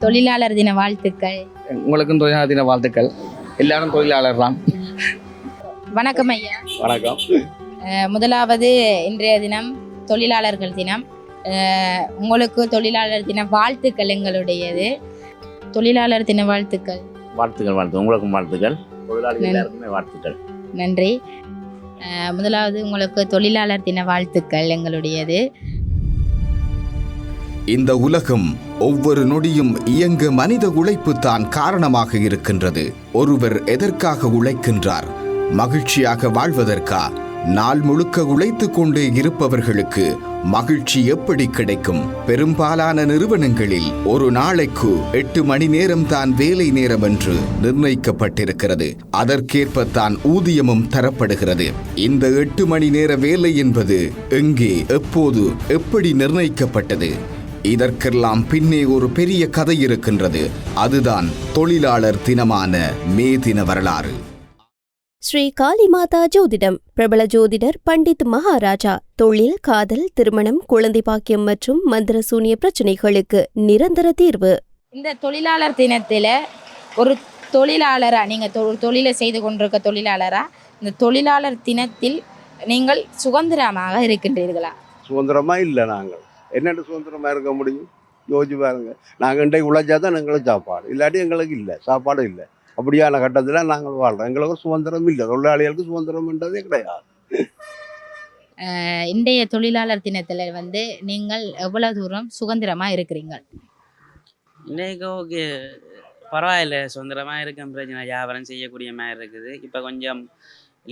தொழிலாளர் தின வாழ்த்துக்கள். உங்களுக்கும் தொழிலாளர் தின வாழ்த்துக்கள். எல்லாரும் தொழிலாளர் தான். வணக்கம் ஐயா. வணக்கம். முதலாவது இன்றைய தினம் தொழிலாளர்கள் தினம். உங்களுக்கு தொழிலாளர் தின வாழ்த்துக்கள் எங்களுடையது. தொழிலாளர் தின வாழ்த்துக்கள். உங்களுக்கும் வாழ்த்துக்கள். தொழிலாளர்களுக்குமே வாழ்த்துக்கள். நன்றி. முதலாவது உங்களுக்கு தொழிலாளர் தின வாழ்த்துக்கள் எங்களுடையது. இந்த உலகம் ஒவ்வொரு நொடியும் இயங்க மனித உழைப்பு தான் காரணமாக இருக்கின்றது. ஒருவர் எதற்காக உழைக்கின்றார்? மகிழ்ச்சியாக வாழ்வதற்கா? நாள் முழுக்க உழைத்துக் கொண்டே இருப்பவர்களுக்கு மகிழ்ச்சி எப்படி கிடைக்கும்? பெரும்பாலான நிறுவனங்களில் ஒரு நாளைக்கு 8 மணி நேரம் தான் வேலை நேரம் என்று நிர்ணயிக்கப்பட்டிருக்கிறது. அதற்கேற்பத்தான் ஊதியமும் தரப்படுகிறது. இந்த 8 மணி நேர வேலை என்பது எங்கே, எப்போது, எப்படி நிர்ணயிக்கப்பட்டது? இதற்கெல்லாம் பின்னே ஒரு பெரிய கதை இருக்கின்றது. அதுதான் தொழிலாளர் தினமான மே தின வரலாறு. ஸ்ரீ காளிமாதா ஜோதிடம். பிரபல ஜோதிடர் பண்டித் மகாராஜா. தொழில், காதல், திருமணம், குழந்தை பாக்கியம் மற்றும் மந்திர சூனிய பிரச்சனைகளுக்கு நிரந்தர தீர்வு. இந்த தொழிலாளர் தினத்தில் ஒரு தொழிலாளராக நீங்கள் தொழிலை செய்து கொண்டிருக்க தொழிலாளராக இந்த தொழிலாளர் தினத்தில் நீங்கள் சுதந்திரமாக இருக்கின்றீர்களா? சுதந்திரமாக இல்லை. நாங்கள் என்னென்னு சுதந்திரமாக இருக்க முடியும்? யோசிச்சு பாருங்க. நாங்கள் இன்றைக்கு உழைச்சா தான் எங்களுக்கு சாப்பாடு, இல்லாட்டி எங்களுக்கு இல்லை, சாப்பாடு இல்லை. அப்படியான கட்டத்தில் நாங்கள் வாழ்கிறோம். எங்களுக்கு சுதந்திரம் இல்லை. தொழிலாளிகளுக்கு சுதந்திரம்ன்றதே கிடையாது. இன்றைய தொழிலாளர் தினத்தில் நீங்கள் எவ்வளோ தூரம் சுதந்திரமாக இருக்கிறீங்க? இன்றைக்கு ஓகே, பரவாயில்ல, சுதந்திரமாக இருக்க பிரச்சனை. வியாபாரம் செய்யக்கூடிய மாதிரி இருக்குது. இப்போ கொஞ்சம்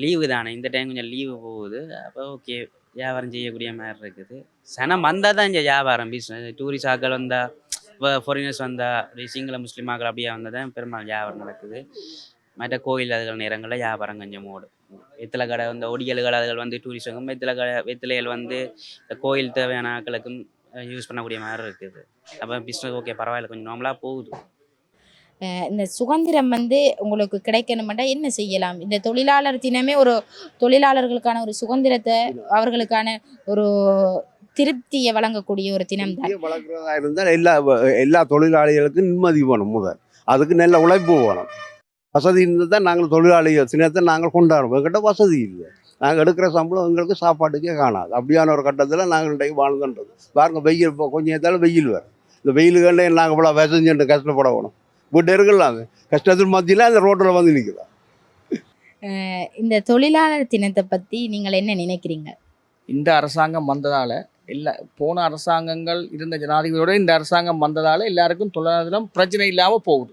லீவு தானே, இந்த டைம் கொஞ்சம் லீவு போகுது. அப்போ ஓகே, வியாபாரம் செய்யக்கூடிய மாதிரி இருக்குது. சனம் வந்தால் தான் இங்கே வியாபாரம், பிஸ்னஸ். டூரிஸ்ட் ஆக்கள் வந்தால், ஃபாரினர்ஸ் வந்தால், அப்படி சிங்கள முஸ்லீம் ஆக்கள் அப்படியே வந்தால் தான் பெரும்பாலும் வியாபாரம் நடக்குது. மற்ற கோயில் அதுகள் நேரங்களில் வியாபாரம் கொஞ்சம் ஓடும். வெத்தலை கடை ஒடியல் கடை அதுகள் டூரிஸ்ட்டுக்கும் வெத்தலைகள் இந்த கோயில் தேவையான ஆக்களுக்கும் யூஸ் பண்ணக்கூடிய மாதிரி இருக்குது. அப்போ பிஸ்னஸ் ஓகே, பரவாயில்ல, கொஞ்சம் நார்மலாக போகுது. இந்த சுதந்திரம் உங்களுக்கு கிடைக்கணுமெண்டா என்ன செய்யலாம்? இந்த தொழிலாளர் தினமே ஒரு தொழிலாளர்களுக்கான ஒரு சுதந்திரத்தை, அவர்களுக்கான ஒரு திருப்தியை வழங்கக்கூடிய ஒரு தினம் தான். வளர்க்குறதா இருந்தால் எல்லா தொழிலாளிகளுக்கும் நிம்மதி வேணும். முதல் அதுக்கு நல்ல உழைப்பு வேணும். வசதி இருந்தால் தான் நாங்கள் தொழிலாளிகள் தினத்தை நாங்கள் கொண்டாடுவோம். எங்கிட்ட வசதி இல்லை. நாங்கள் எடுக்கிற சம்பளம் எங்களுக்கு சாப்பாட்டுக்கே காணாது. அப்படியான ஒரு கட்டத்தில் நாங்கள் இன்றைக்கு வாழ்ந்துன்றது. பாருங்கள், வெயில் இப்போ கொஞ்சம் ஏதாலும் வெயில் வரும். இந்த வெயிலுக்கண்டே நாங்கள் இவ்வளோ விசைஞ்சுட்டு கஷ்டப்பட வேணும். வீட்டு இருக்கலாம், கஷ்டத்தில் மத்தியில் அந்த ரோட்டில் வந்து நிற்குதா. இந்த தொழிலாளர் தினத்தை பற்றி நீங்கள் என்ன நினைக்கிறீங்க? இந்த அரசாங்கம் வந்ததால் போன அரசாங்கங்கள் இருந்த ஜனாதிபதியோட இந்த அரசாங்கம் வந்ததால் எல்லாருக்கும் தொழிலாளர் தினம் பிரச்சனை இல்லாமல் போகுது.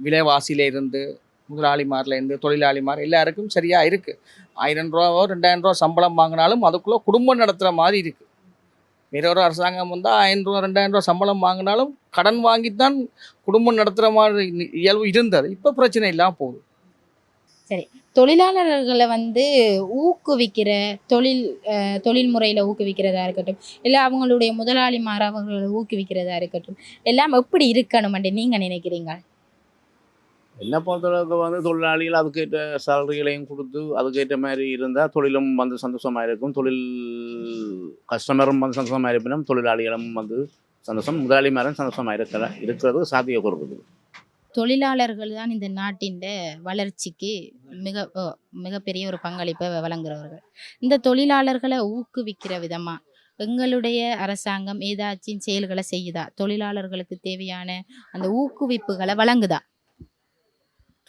விலைவாசியிலேருந்து, முதலாளிமார்லேருந்து, தொழிலாளிமார் எல்லாருக்கும் சரியாக இருக்குது. 1000 ரூபாவோ 2000 ரூபா சம்பளம் வாங்கினாலும் அதுக்குள்ளே குடும்பம் நடத்துகிற மாதிரி இருக்குது. வேற ஒரு அரசாங்கம் வந்தால் 1000 ரூபா 2000 ரூபா சம்பளம் வாங்கினாலும் கடன் வாங்கித்தான் குடும்பம் நடத்துகிற மாதிரி இயல்பு இருந்தது. இப்போ பிரச்சனை இல்லாமல் போகுது. சரி, தொழிலாளர்களை ஊக்குவிக்கிற தொழில் முறையில் ஊக்குவிக்கிறதா இருக்கட்டும், இல்லை அவங்களுடைய முதலாளிமார் அவர்களை ஊக்குவிக்கிறதா இருக்கட்டும், எல்லாம் எப்படி இருக்கணும்னு நீங்கள் நினைக்கிறீங்க? என்ன பொறுத்தளவுக்கு தொழிலாளிகள் அதுக்கேற்ற சேலரிகளையும் கொடுத்து அதுக்கேற்ற மாதிரி இருந்தால் தொழிலும் சந்தோஷமாக இருக்கும். தொழில் கஸ்டமரும் சந்தோஷமாக இருப்பினும் தொழிலாளிகளும் சந்தோஷம், முதலாளிமாரும் சந்தோஷமாக இருக்கிறது சாத்தியக்கூறுது. தொழிலாளர்கள் தான் இந்த நாட்டின் வளர்ச்சிக்கு மிகப்பெரிய ஒரு பங்களிப்பை வழங்குறவர்கள். இந்த தொழிலாளர்களை ஊக்குவிக்கிற விதமாக எங்களுடைய அரசாங்கம் ஏதாச்சும் செயல்களை செய்யுதா? தொழிலாளர்களுக்கு தேவையான அந்த ஊக்குவிப்புகளை வழங்குதா?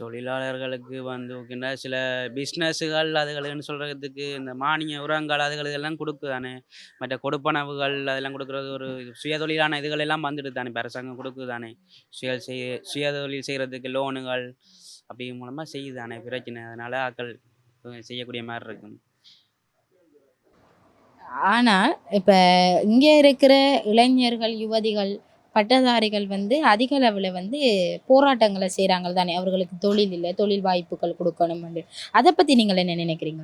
தொழிலாளர்களுக்கு ஓகேண்டா சில பிஸ்னஸுகள் அதுகளுன்னு சொல்கிறதுக்கு இந்த மானிய உரங்கள் அதுகளெல்லாம் கொடுக்குதானே. மற்ற கொடுப்பனவுகள் அதெல்லாம் கொடுக்குறது ஒரு சுயதொழிலான இதுகளெல்லாம் தானே இப்போ அரசாங்கம் கொடுக்குதானே. சுயதொழில் செய்கிறதுக்கு லோனுகள் அப்படி மூலமாக செய்யுதானே பிரச்சனை. அதனால் ஆக்கள் செய்யக்கூடிய மாதிரி இருக்கும். ஆனால் இப்போ இங்கே இருக்கிற இளைஞர்கள், யுவதிகள், பட்டதாரிகள் அதிக அளவில் போராட்டங்களை செய்கிறாங்க தானே. அவர்களுக்கு தொழில் இல்லை, தொழில் வாய்ப்புகள் கொடுக்கணும். அதை பற்றி நீங்கள் என்ன நினைக்கிறீங்க?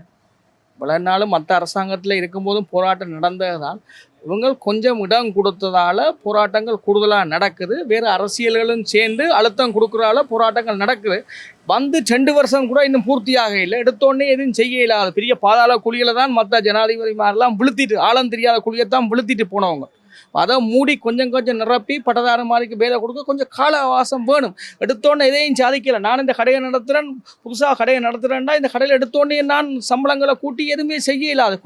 இவ்வளோ நாளும் மற்ற அரசாங்கத்தில் இருக்கும்போதும் போராட்டம் நடந்தது தான். இவங்க கொஞ்சம் இடம் கொடுத்ததால போராட்டங்கள் கூடுதலாக நடக்குது. வேறு அரசியல்களும் சேர்ந்து அழுத்தம் கொடுக்குறால போராட்டங்கள் நடக்குது. 2 வருஷம் கூட இன்னும் பூர்த்தியாக இல்லை. எடுத்தோடனே எதுவும் செய்ய இல்லாத பெரிய பாதாள குழியில் தான் மற்ற ஜனாதிபதிமாரெல்லாம் விழுத்திட்டு, ஆழம் தெரியாத குழியைத்தான் விழுத்திட்டு போனவங்க. அதை மூடி கொஞ்சம் கொஞ்சம் நிரப்பி பட்டதார மாதிரிக்கு வேலை கொடுக்க கொஞ்சம் கால அவகாசம் வேணும். எடுத்தோன்னே எதையும் சாதிக்கலை. நான் இந்த கடையை நடத்துகிறேன், புதுசாக கடையை நடத்துகிறேன்டா, இந்த கடையில் எடுத்தோடனே நான் சம்பளங்களை கூட்டி எதுவுமே செய்ய இல்லாது.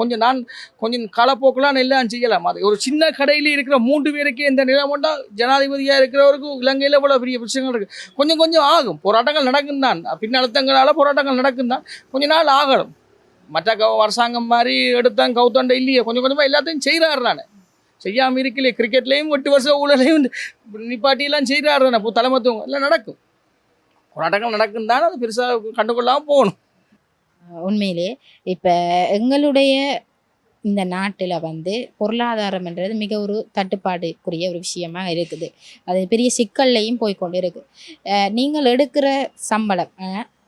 கொஞ்சம் காலப்போக்கெலாம் எல்லாம் செய்யலாம். அது ஒரு சின்ன கடையில் இருக்கிற 3 பேருக்கே இந்த நிலைமண்டா ஜனாதிபதியாக இருக்கிறவருக்கும் இலங்கையில் இவ்வளோ பெரிய விஷயங்கள் இருக்குது. கொஞ்சம் கொஞ்சம் ஆகும், போராட்டங்கள் நடக்கும் தான், பின்னழுத்தங்களால் போராட்டங்கள் நடக்கும் தான், கொஞ்ச நாள் ஆகணும். மற்ற அரசாங்கம் மாதிரி எடுத்தான் கவுத்தண்டை இல்லையே, கொஞ்சம் கொஞ்சமாக எல்லாத்தையும் செய்கிறாரு. நான் செய்யாமல் இருக்கலையே. கிரிக்கெட்லேயும் 8 வருஷம் ஊழலையும் நிப்பாட்டியெல்லாம் செய்கிறாரு தானே. இப்போ தலைமத்துவம் எல்லாம் நடக்கும், போராட்டங்கள் நடக்கும் தானே. அது பெருசாக கண்டுகொள்ளாமல் போகணும். உண்மையிலே இப்போ எங்களுடைய இந்த நாட்டில் வந்து பொருளாதாரம்ன்றது மிக ஒரு தட்டுப்பாடுக்குரிய ஒரு விஷயமா இருக்குது. அது பெரிய சிக்கல்லையும் போய்கொண்டு இருக்குது. நீங்கள் எடுக்கிற சம்பளம்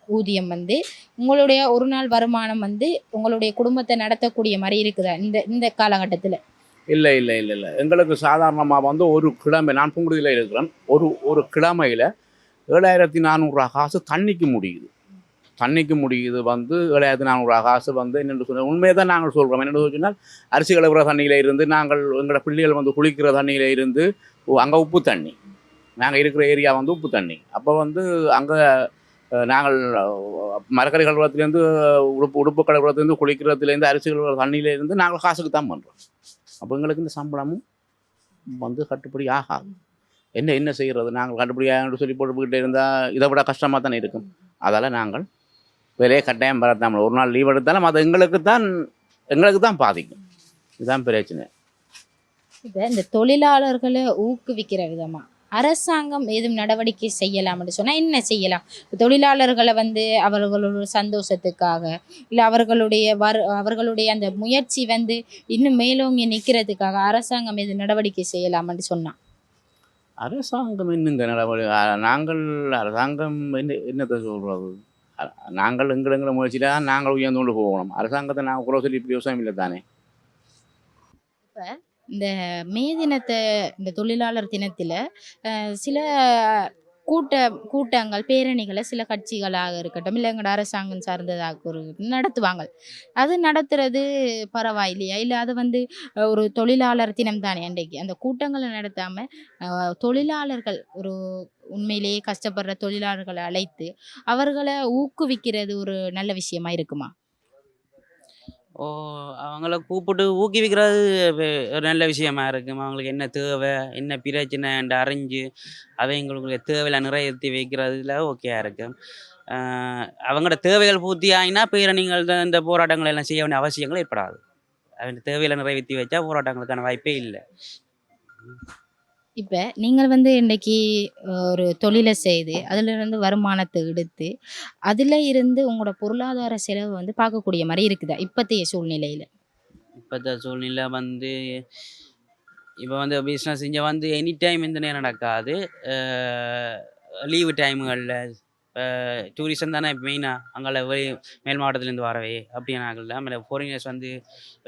ஊதியம் வந்து உங்களுடைய ஒரு நாள் வருமானம் வந்து உங்களுடைய குடும்பத்தை நடத்தக்கூடிய மாதிரி இருக்குதா இந்த இந்த காலகட்டத்தில்? இல்லை இல்லை இல்லை இல்லை எங்களுக்கு சாதாரணமாக வந்து ஒரு கிழமை, நான் புங்குடுதியில் இருக்கிறேன், ஒரு கிழமையில் 7400 காசு தண்ணிக்கு முடியுது. வந்து 7400 காசு வந்து என்னென்னு சொன்னால் உண்மையை தான் நாங்கள் சொல்கிறோம். என்னென்னு சொன்னால் அரிசி கலவுற தண்ணியில் இருந்து நாங்கள் எங்களோட பிள்ளைகள் வந்து குளிக்கிற தண்ணியில் இருந்து அங்கே உப்பு தண்ணி, நாங்கள் இருக்கிற ஏரியா வந்து உப்பு தண்ணி. அப்போ வந்து அங்கே நாங்கள் மரக்கறி கழுவுறதுலேருந்து உடுப்பு கழுவுறதுலேருந்து குளிக்கிறதுலேருந்து அரிசி கழுவுற தண்ணியிலேருந்து நாங்கள் காசுக்கு தான் பண்ணுறோம். அப்போ எங்களுக்கு இந்த சம்பளமும் வந்து கட்டுப்படி ஆகாது. என்ன செய்கிறது? நாங்கள் கட்டுப்படி ஆகணும்னு சொல்லி போட்டுக்கிட்டே இருந்தால் இதை விட கஷ்டமாக தானே இருக்கும். அதால் நாங்கள் வேலையை கட்டாயம் பரத்தாமல் ஒரு நாள் லீவ் எடுத்தாலும் அது எங்களுக்கு தான் பாதிக்கும். இதுதான் பிரச்சனை. இப்போ இந்த தொழிலாளர்களை ஊக்குவிக்கிற விதமாக அரசாங்கம் ஏதும் நடவடிக்கை செய்யலாம்னு சொன்னால் என்ன செய்யலாம்? தொழிலாளர்களை வந்து அவர்களோட சந்தோஷத்துக்காக இல்லை அவர்களுடைய அந்த முயற்சி வந்து இன்னும் மேலோங்கி நிற்கிறதுக்காக அரசாங்கம் எது நடவடிக்கை செய்யலாம்னு சொன்னால்? அரசாங்கம் என்னங்க அரசாங்கம் என்னத்தை சொல்கிறது? நாங்கள் எங்களை முயற்சியில் தான் நாங்கள் உயர்ந்து கொண்டு போகணும். அரசாங்கத்தை நாங்கள் குறை சொல்லி இப்படி விவசாயம் இல்லை தானே. இப்போ இந்த மே தினத்தை, இந்த தொழிலாளர் தினத்தில் சில கூட்டங்கள் பேரணிகளை சில கட்சிகளாக இருக்கட்டும் இல்லை எங்களோட அரசாங்கம் சார்ந்ததாக ஒரு நடத்துவாங்க. அது நடத்துறது பரவாயில்லையா? இல்லை அது வந்து ஒரு தொழிலாளர் தினம் தானே அன்றைக்கு அந்த கூட்டங்களை நடத்தாமல் தொழிலாளர்கள் ஒரு உண்மையிலேயே கஷ்டப்படுற தொழிலாளர்களை அழைத்து அவர்களை ஊக்குவிக்கிறது ஒரு நல்ல விஷயமா இருக்குமா? அவங்கள கூப்பிட்டு ஊக்குவிக்கிறது ஒரு நல்ல விஷயமா இருக்கும். அவங்களுக்கு என்ன தேவை, என்ன பிரச்சனைன்னு அறிஞ்சு அவங்களுக்கு தேவையில நிறைவேற்றி வைக்கிறதுல ஓகேயா இருக்கும். அவங்களோட தேவைகள் பூர்த்தி ஆகினா பேரணிகள் இந்த போராட்டங்கள் எல்லாம் செய்ய வேண்டிய அவசியங்கள் ஏற்படாது. அவங்க தேவையில நிறைவேற்றி வச்சா போராட்டங்களுக்கான வாய்ப்பே இல்லை. இப்போ நீங்கள் வந்து இன்றைக்கி ஒரு தொழிலை செய்து அதிலிருந்து வருமானத்தை எடுத்து அதில் இருந்து உங்களோட பொருளாதார செலவு வந்து பார்க்கக்கூடிய மாதிரி இருக்குதா இப்போத்தைய சூழ்நிலையில்? இப்போத்த சூழ்நிலை வந்து இப்போ வந்து பிஸ்னஸ் இங்கே வந்து எனி டைம் இந்த நேரம் நடக்காது. லீவு டைமுகளில் டூரிசம் தானே மெயினாக அங்கே மேல் மாவட்டத்துலேருந்து வரவே அப்படின்னாக்கள் தான். ஆಮೇಲೆ ஃபாரினர்ஸ் வந்து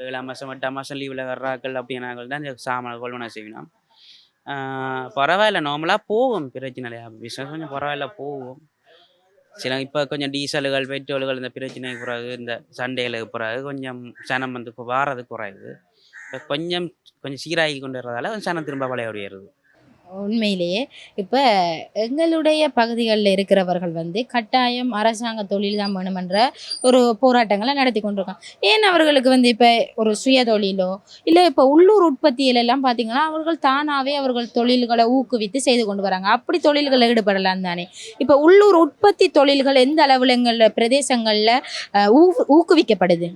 7 மாதம் 8 மாதம் லீவில் வர்றாக்கள் அப்படின்னாக்கள் தான் இந்த சாமான கொள்வனை செய்யணும். பரவாயில்ல, நார்மலாக போகும், பிரச்சனை இல்லையா. பிஸ்னஸ் கொஞ்சம் பரவாயில்ல போகும். இப்போ கொஞ்சம் டீசலுகள் பெட்ரோல்கள் இந்த பிரச்சனைக்கு பிறகு இந்த சண்டைகளுக்கு பிறகு கொஞ்சம் சனம் வந்து வாரது குறையுது. இப்போ கொஞ்சம் சீராகி கொண்டு வர்றதால சனம் திரும்ப விளையாடுகிறது. உண்மையிலேயே இப்போ எங்களுடைய பகுதிகளில் இருக்கிறவர்கள் வந்து கட்டாயம் அரசாங்க தொழில் தான் வேணுமென்ற ஒரு போராட்டங்களை நடத்தி கொண்டிருக்காங்க. ஏன் அவர்களுக்கு வந்து இப்போ ஒரு சுய தொழிலோ இல்லை இப்போ உள்ளூர் உற்பத்தியிலெல்லாம் பார்த்தீங்கன்னா அவர்கள் தானாகவே அவர்கள் தொழில்களை ஊக்குவித்து செய்து கொண்டு வராங்க. அப்படி தொழில்களில் ஈடுபடலாம் தானே. இப்போ உள்ளூர் உற்பத்தி தொழில்கள் எந்த அளவில் எங்களில் பிரதேசங்களில் ஊக்குவிக்கப்படுது?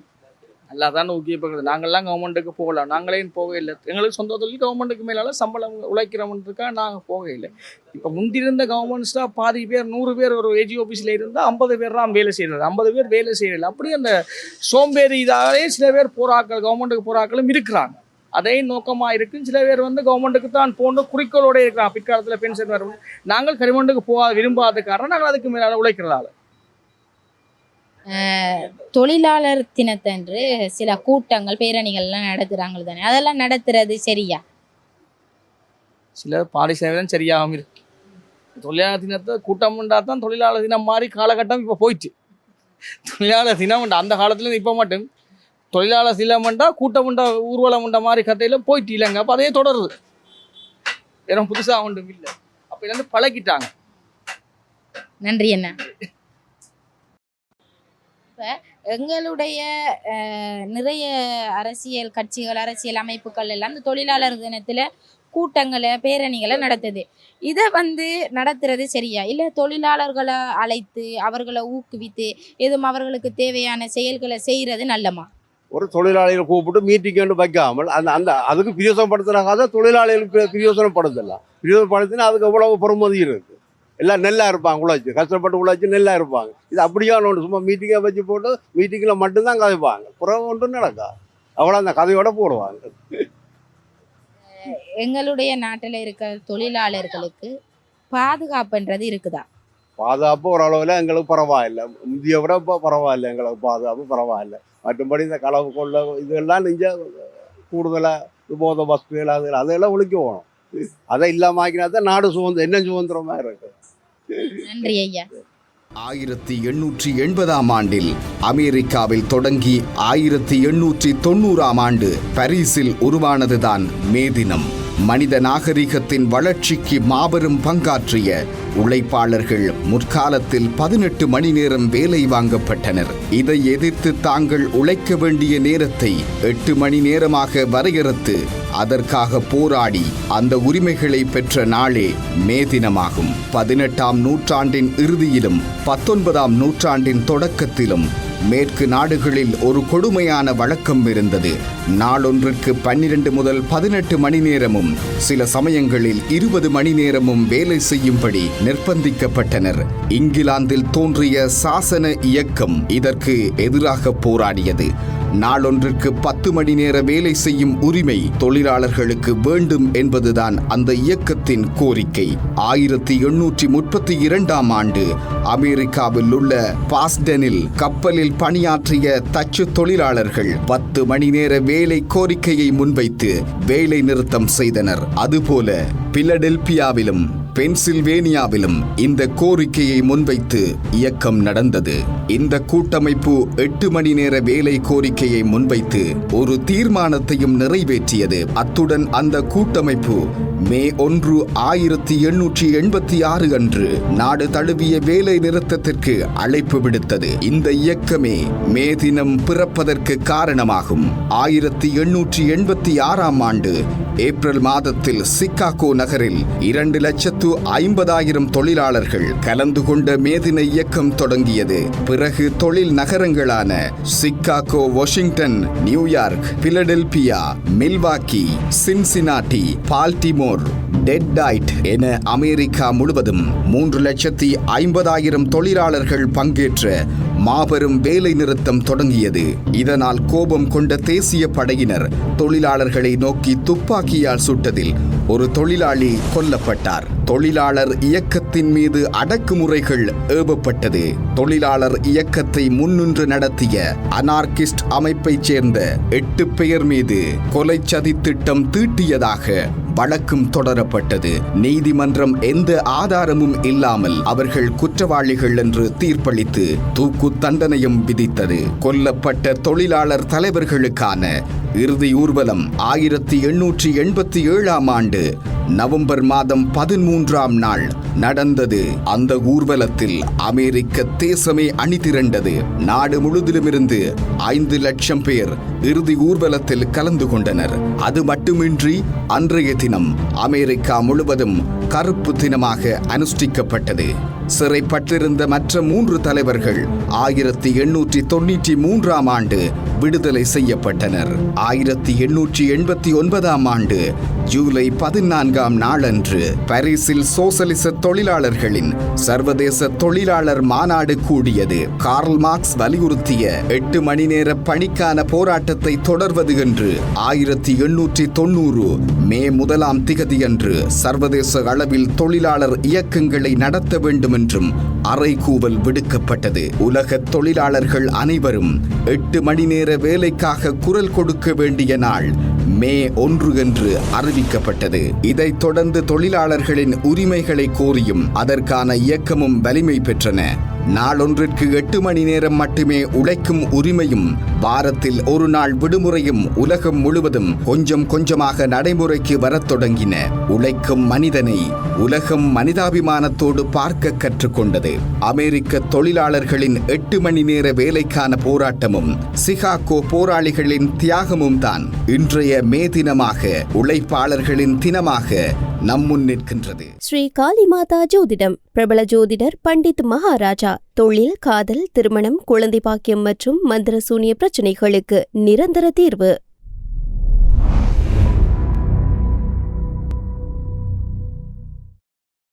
நல்லா தானே ஊக்குவிப்பது. நாங்கள்லாம் கவர்மெண்ட்டுக்கு போகலாம், நாங்களே போக இல்லை. எங்களுக்கு சொந்த தொழில் கவர்மெண்ட்டுக்கு மேலால சம்பளம் உழைக்கிறவன்ட்டுக்கா நாங்கள் போக இல்லை. இப்போ முந்திருந்த கவர்மெண்ட்ஸ்டாக பாதி பேர் 100 பேர் ஒரு ஏஜி ஆஃபீஸில் இருந்தால் 50 பேர் தான் வேலை செய்கிறது, 50 பேர் வேலை செய்யலை. அப்படி அந்த சோம்பேறி இதாகவே சில பேர் போராக்கள் கவர்மெண்ட்டுக்கு போராக்களும் இருக்கிறாங்க. அதே நோக்கமாக இருக்குது. சில பேர் வந்து கவர்மெண்ட்டுக்கு தான் போன்ற குறிக்கோளோடு இருக்கிறாங்க. பிற்காலத்தில் பென்ஷன் வரும். நாங்கள் கவர்மெண்ட்டுக்கு போக விரும்பாத காரணம் நாங்கள் அதுக்கு மேலே உழைக்கிறதால. தொழிலாளர் தினத்தன்று சில கூட்டங்கள் பேரணிகள்லாம் நடத்துகிறாங்க தானே, அதெல்லாம் நடத்துறது சரியா? சில பாதி சேவைதான் சரியாகவும் இருக்கு. தொழிலாளர் தினத்தை கூட்டம்ன்றா தான் தொழிலாளர் தினம் மாதிரி காலகட்டம் இப்போ போயிடுச்சு. தொழிலாளர் தினம் அந்த காலத்துல இப்போ மட்டும் தொழிலாளர் சிலமண்டா கூட்டம் உண்டா ஊர்வலம் உண்ட மாதிரி கதையில் போயிட்டு இல்லைங்க. அப்போ அதே தொடருது. ஏன்னா புதுசாக ஒன்றும் இல்லை. அப்போ இதுலேருந்து பழகிட்டாங்க. நன்றி அண்ணா. இப்போ எங்களுடைய நிறைய அரசியல் கட்சிகள் அரசியல் அமைப்புகள் எல்லாம் இந்த தொழிலாளர் தினத்தில் கூட்டங்களை பேரணிகளை நடத்துது. இதை நடத்துறது சரியா இல்லை தொழிலாளர்களை அழைத்து அவர்களை ஊக்குவித்து எதுவும் அவர்களுக்கு தேவையான செயல்களை செய்கிறது நல்லமா? ஒரு தொழிலாளிகளை கூப்பிட்டு மீட்டிங் வைக்காமல் அந்த அதுக்கு பிரயோசனப்படுத்துறாங்க. தொழிலாளிகளுக்கு பிரயோசனப்படுத்தலாம். பிரயோசனப்படுத்தினா அதுக்கு எவ்வளவு பொறுமதி இருக்குது. எல்லாம் நெல்லா இருப்பாங்க, உழைச்சி கஷ்டப்பட்டு உழைச்சி நெல்லா இருப்பாங்க. இது அப்படியான ஒன்று சும்மா மீட்டிங்கை வச்சு போட்டு மீட்டிங்கில் மட்டும்தான் கதைப்பாங்க. புறம் ஒன்றும் நடக்கா. அவ்வளோ அந்த கதையோட போடுவாங்க. எங்களுடைய நாட்டில் இருக்க தொழிலாளர்களுக்கு பாதுகாப்புன்றது இருக்குதா? பாதுகாப்பு ஓரளவில் எங்களுக்கு பரவாயில்லை. முந்திய விட இப்போ பரவாயில்லை. எங்களுக்கு பாதுகாப்பு பரவாயில்லை. மற்றபடி இந்த களவு கொள்ள இதெல்லாம் நீங்கள் கூடுதலாக போத வசதிகள் அதெல்லாம் ஒழிக்க போகணும். அதை இல்லாமல் ஆக்கினா தான் நாடு என்ன சுதந்திரமாக இருக்கு. நன்றி ஐயா. 1880ஆம் ஆண்டில் அமெரிக்காவில் தொடங்கி 1890ஆம் ஆண்டு பாரிஸில் உருவானதுதான் மே தினம். மனித நாகரிகத்தின் வளர்ச்சிக்கு மாபெரும் பங்காற்றிய உழைப்பாளர்கள் முற்காலத்தில் 18 மணி நேரம் வேலை வாங்கப்பட்டனர். இதை எதிர்த்து தாங்கள் உழைக்க வேண்டிய நேரத்தை 8 மணி நேரமாக வரையறுத்து அதற்காக போராடி அந்த உரிமைகளை பெற்ற நாளே மே தினமாகும். 18ஆம் நூற்றாண்டின் இறுதியிலும் 19ஆம் நூற்றாண்டின் தொடக்கத்திலும் மேற்கு நாடுகளில் ஒரு கொடுமையான வழக்கம் இருந்தது. நாளொன்றிற்கு 12 முதல் 18 மணி நேரமும் சில சமயங்களில் 20 மணி நேரமும் வேலை செய்யும்படி நிர்பந்திக்கப்பட்டனர். இங்கிலாந்தில் தோன்றிய சாசன இயக்கம் இதற்கு எதிராக போராடியது. நாளொன்றிற்கு 10 மணி நேர வேலை செய்யும் உரிமை தொழிலாளர்களுக்கு வேண்டும் என்பதுதான் அந்த இயக்கத்தின் கோரிக்கை. 1832ஆம் ஆண்டு அமெரிக்காவில் உள்ள பாஸ்டனில் கப்பலில் பணியாற்றிய தச்சு தொழிலாளர்கள் 10 மணி நேர வேலை கோரிக்கையை முன்வைத்து வேலை நிறுத்தம் செய்தனர். அதுபோல பிலடெல்பியாவிலும் பென்சில்வேனியாவிலும் இந்த கோரிக்கையை முன்வைத்து இயக்கம் நடந்தது. இந்த கூட்டமைப்பு 8 மணி நேர வேலை கோரிக்கையை முன்வைத்து ஒரு தீர்மானத்தையும் நிறைவேற்றியது. அத்துடன் அந்த கூட்டமைப்பு மே 1, 1886 அன்று நாடு தழுவிய வேலை நிறுத்தத்திற்கு அழைப்பு விடுத்தது. இந்த இயக்கமே மே தினம் பிறப்பதற்கு காரணமாகும். 1886ஆம் ஆண்டு ஏப்ரல் மாதத்தில் சிகாகோ நகரில் 2,50,000 தொழிலாளர்கள் கலந்து கொண்ட மேதின இயக்கம் தொடங்கியது. பிறகு தொழில் நகரங்களான Chicago, Washington, New York, Philadelphia, Milwaukee, Cincinnati, Baltimore, Detroit என அமெரிக்கா முழுவதும் 3,50,000 தொழிலாளர்கள் பங்கேற்ற மாபெரும் வேலை நிறுத்தம் தொடங்கியது. இதனால் கோபம் கொண்ட தேசிய படையினர் தொழிலாளர்களை நோக்கி துப்பாக்கியால் சுட்டதில் ஒரு தொழிலாளி கொல்லப்பட்டார். தொழிலாளர் இயக்கத்தின் மீது அடக்குமுறைகள் ஏவப்பட்டது. தொழிலாளர் இயக்கத்தை முன்னின்று நடத்திய அனார்கிஸ்ட் அமைப்பைச் சேர்ந்த 8 பேர் மீது கொலை சதி திட்டம் தீட்டியதாக வழக்கும் தொடரப்பட்டது. நீதிமன்றம் எந்த ஆதாரமும் இல்லாமல் அவர்கள் குற்றவாளிகள் என்று தீர்ப்பளித்து தூக்கு தண்டனையும் விதித்தது. கொல்லப்பட்ட தொழிலாளர் தலைவர்களுக்கான இறுதி ஊர்வலம் 1887ஆம் ஆண்டு நவம்பர் மாதம் 13ஆம் நாள் நடந்தது. அந்த ஊர்வலத்தில் அமெரிக்க தேசமே அணிதிரண்டது. நாடு முழுவதிலுமிருந்து 5 லட்சம் பேர் இறுதி ஊர்வலத்தில் கலந்து கொண்டனர். அது மட்டுமின்றி அன்றைய தினம் அமெரிக்கா முழுவதும் கருப்பு தினமாக அனுஷ்டிக்கப்பட்டது. சிறைப்பட்டிருந்த மற்ற 3 தலைவர்கள் 1893ஆம் ஆண்டு விடுதலை செய்யப்பட்டனர். 1889ஆம் ஆண்டு ஜூலை 14ஆம் நாளன்று பாரிஸில் சோசலிச தொழிலாளர்களின் சர்வதேச தொழிலாளர் மாநாடு கூடியது. கார்ல் மார்க்ஸ் வலியுறுத்திய 8 மணி நேர பணிக்கான போராட்டத்தை தொடர்வது என்று 1890 மே 1ஆம் திகதியன்று சர்வதேச அளவில் தொழிலாளர் இயக்கங்களை நடத்த வேண்டும் என்றும் அறைகூவல் விடுக்கப்பட்டது. உலக தொழிலாளர்கள் அனைவரும் 8 மணி நேர வேலைக்காக குரல் கொடுக்க வேண்டிய நாள் மே 1 என்று அறிவிக்கப்பட்டது. இதைத் தொடர்ந்து தொழிலாளர்களின் உரிமைகளை கோரியும் அதற்கான இயக்கமும் வலிமை பெற்றன. நாளொன்றிற்கு 8 மணி நேரம் மட்டுமே உழைக்கும் உரிமையும் வாரத்தில் ஒரு நாள் விடுமுறையும் உலகம் முழுவதும் கொஞ்சம் கொஞ்சமாக நடைமுறைக்கு வரத் தொடங்கின. உழைக்கும் மனிதனை உலகம் மனிதாபிமானத்தோடு பார்க்க கற்றுக்கொண்டது. அமெரிக்க தொழிலாளர்களின் 8 மணி நேர வேலைக்கான போராட்டமும் சிகாகோ போராளிகளின் தியாகமும் தான் இன்றைய மே தினமாக, உழைப்பாளர்களின் தினமாக நம் முன் நிற்கின்றது. ஸ்ரீ காளிமாதா ஜோதிடம் பிரபல ஜோதிடர் பண்டித் மகாராஜா. தொழில், காதல், திருமணம், குழந்தை பாக்கியம் மற்றும் மந்திர சூனிய பிரச்சனைகளுக்கு நிரந்தர தீர்வு.